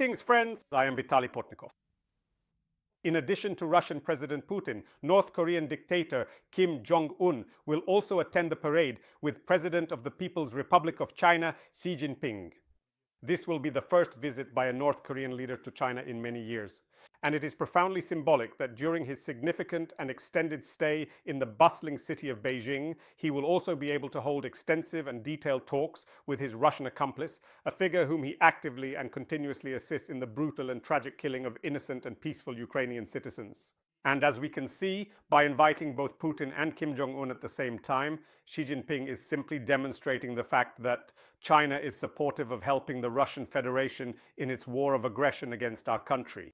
Greetings, friends. I am Vitaly Portnikov. In addition to Russian President Putin, North Korean dictator Kim Jong-un will also attend the parade with President of the People's Republic of China, Xi Jinping. This will be the first visit by a North Korean leader to China in many years. And it is profoundly symbolic that during his significant and extended stay in the bustling city of Beijing, he will also be able to hold extensive and detailed talks with his Russian accomplice, a figure whom he actively and continuously assists in the brutal and tragic killing of innocent and peaceful Ukrainian citizens. And as we can see, by inviting both Putin and Kim Jong-un at the same time, Xi Jinping is simply demonstrating the fact that China is supportive of helping the Russian Federation in its war of aggression against our country.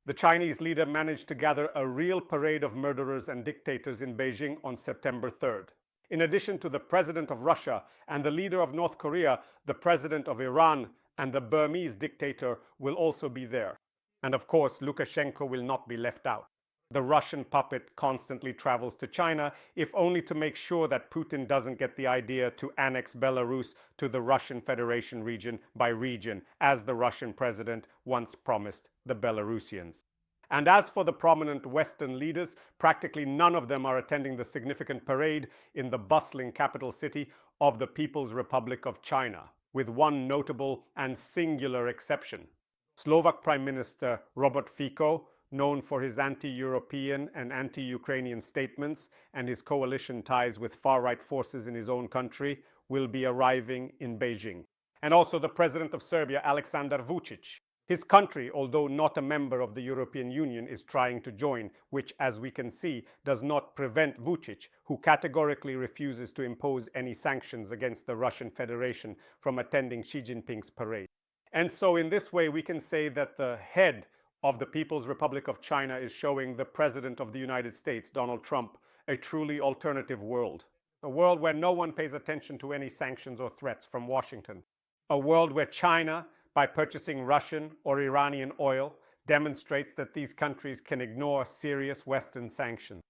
The Chinese leader managed to gather a real parade of murderers and dictators in Beijing on September 3rd. In addition to the president of Russia and the leader of North Korea, the president of Iran and the Burmese dictator will also be there. And of course, Lukashenko will not be left out. The Russian puppet constantly travels to China, if only to make sure that Putin doesn't get the idea to annex Belarus to the Russian Federation region by region, as the Russian president once promised the Belarusians. And as for the prominent Western leaders, practically none of them are attending the significant parade in the bustling capital city of the People's Republic of China, with one notable and singular exception. Slovak Prime Minister Robert Fico, known for his anti-European and anti-Ukrainian statements and his coalition ties with far-right forces in his own country, will be arriving in Beijing. And also the President of Serbia, Aleksandar Vučić. His country, although not a member of the European Union, is trying to join, which, as we can see, does not prevent Vučić, who categorically refuses to impose any sanctions against the Russian Federation, from attending Xi Jinping's parade. And so in this way, we can say that the head of the People's Republic of China is showing the President of the United States, Donald Trump, a truly alternative world. A world where no one pays attention to any sanctions or threats from Washington. A world where China, by purchasing Russian or Iranian oil, demonstrates that these countries can ignore serious Western sanctions.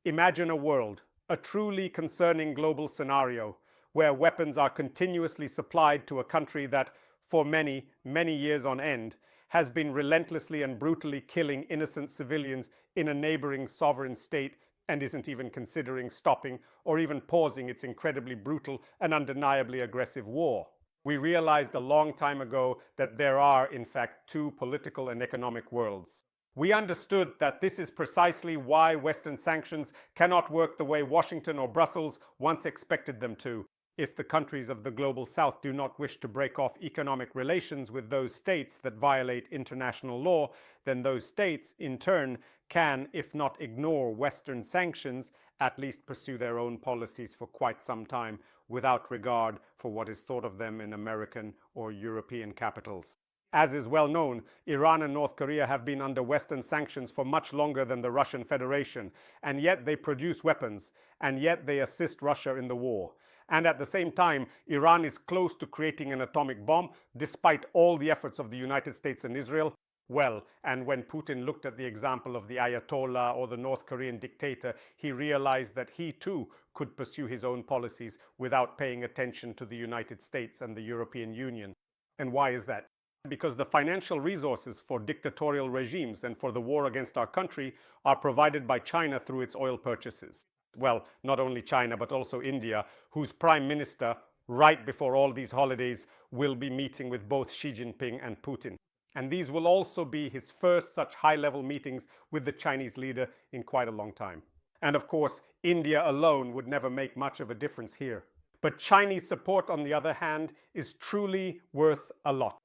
Imagine a world, a truly concerning global scenario, where weapons are continuously supplied to a country that, for many, many years on end, has been relentlessly and brutally killing innocent civilians in a neighboring sovereign state and isn't even considering stopping or even pausing its incredibly brutal and undeniably aggressive war. We realized a long time ago that there are, in fact, two political and economic worlds. We understood that this is precisely why Western sanctions cannot work the way Washington or Brussels once expected them to. If the countries of the global south do not wish to break off economic relations with those states that violate international law, then those states, in turn, can, if not ignore Western sanctions, at least pursue their own policies for quite some time, without regard for what is thought of them in American or European capitals. As is well known, Iran and North Korea have been under Western sanctions for much longer than the Russian Federation, and yet they produce weapons, and yet they assist Russia in the war. And at the same time, Iran is close to creating an atomic bomb, despite all the efforts of the United States and Israel. Well, and when Putin looked at the example of the Ayatollah or the North Korean dictator, he realized that he too could pursue his own policies without paying attention to the United States and the European Union. And why is that? Because the financial resources for dictatorial regimes and for the war against our country are provided by China through its oil purchases. Well, not only China, but also India, whose prime minister, right before all these holidays, will be meeting with both Xi Jinping and Putin. And these will also be his first such high-level meetings with the Chinese leader in quite a long time. And of course, India alone would never make much of a difference here. But Chinese support, on the other hand, is truly worth a lot.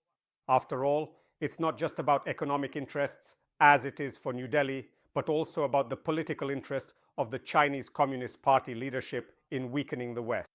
After all, it's not just about economic interests, as it is for New Delhi, but also about the political interest of the Chinese Communist Party leadership in weakening the West.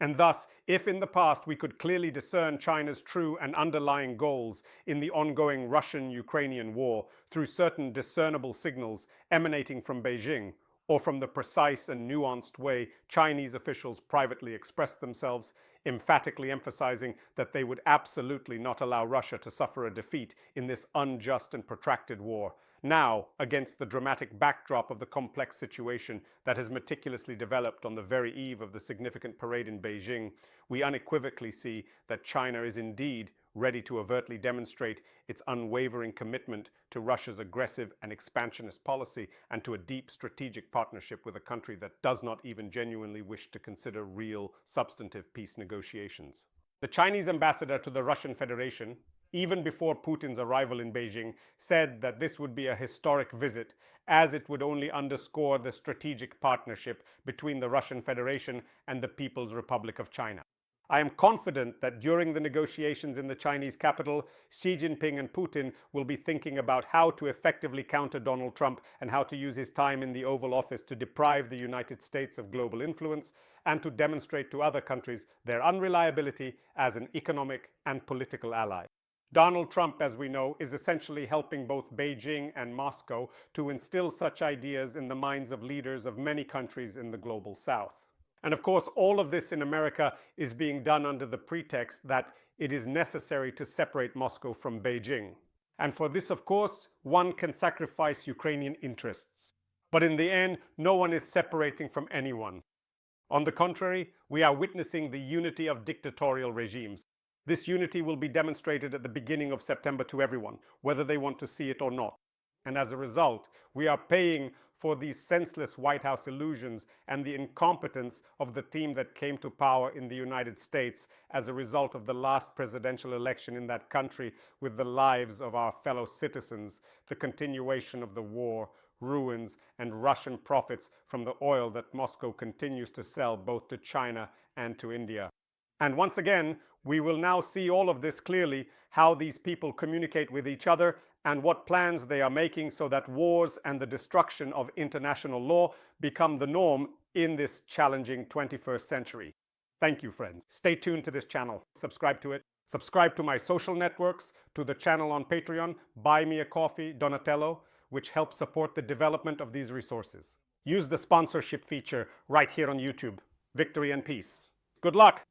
And thus, if in the past we could clearly discern China's true and underlying goals in the ongoing Russian-Ukrainian war through certain discernible signals emanating from Beijing, or from the precise and nuanced way Chinese officials privately expressed themselves, emphatically emphasizing that they would absolutely not allow Russia to suffer a defeat in this unjust and protracted war. Now, against the dramatic backdrop of the complex situation that has meticulously developed on the very eve of the significant parade in Beijing, we unequivocally see that China is indeed ready to overtly demonstrate its unwavering commitment to Russia's aggressive and expansionist policy and to a deep strategic partnership with a country that does not even genuinely wish to consider real, substantive peace negotiations. The Chinese ambassador to the Russian Federation, even before Putin's arrival in Beijing, said that this would be a historic visit, as it would only underscore the strategic partnership between the Russian Federation and the People's Republic of China. I am confident that during the negotiations in the Chinese capital, Xi Jinping and Putin will be thinking about how to effectively counter Donald Trump and how to use his time in the Oval Office to deprive the United States of global influence and to demonstrate to other countries their unreliability as an economic and political ally. Donald Trump, as we know, is essentially helping both Beijing and Moscow to instill such ideas in the minds of leaders of many countries in the global south. And of course, all of this in America is being done under the pretext that it is necessary to separate Moscow from Beijing. And for this, of course, one can sacrifice Ukrainian interests. But in the end, no one is separating from anyone. On the contrary, we are witnessing the unity of dictatorial regimes. This unity will be demonstrated at the beginning of September to everyone, whether they want to see it or not. And as a result, we are paying for these senseless White House illusions and the incompetence of the team that came to power in the United States as a result of the last presidential election in that country, with the lives of our fellow citizens, the continuation of the war, ruins, and Russian profits from the oil that Moscow continues to sell both to China and to India. And once again, we will now see all of this clearly, how these people communicate with each other and what plans they are making so that wars and the destruction of international law become the norm in this challenging 21st century. Thank you, friends. Stay tuned to this channel. Subscribe to it. Subscribe to my social networks, to the channel on Patreon, Buy Me a Coffee, Donatello, which helps support the development of these resources. Use the sponsorship feature right here on YouTube. Victory and peace. Good luck!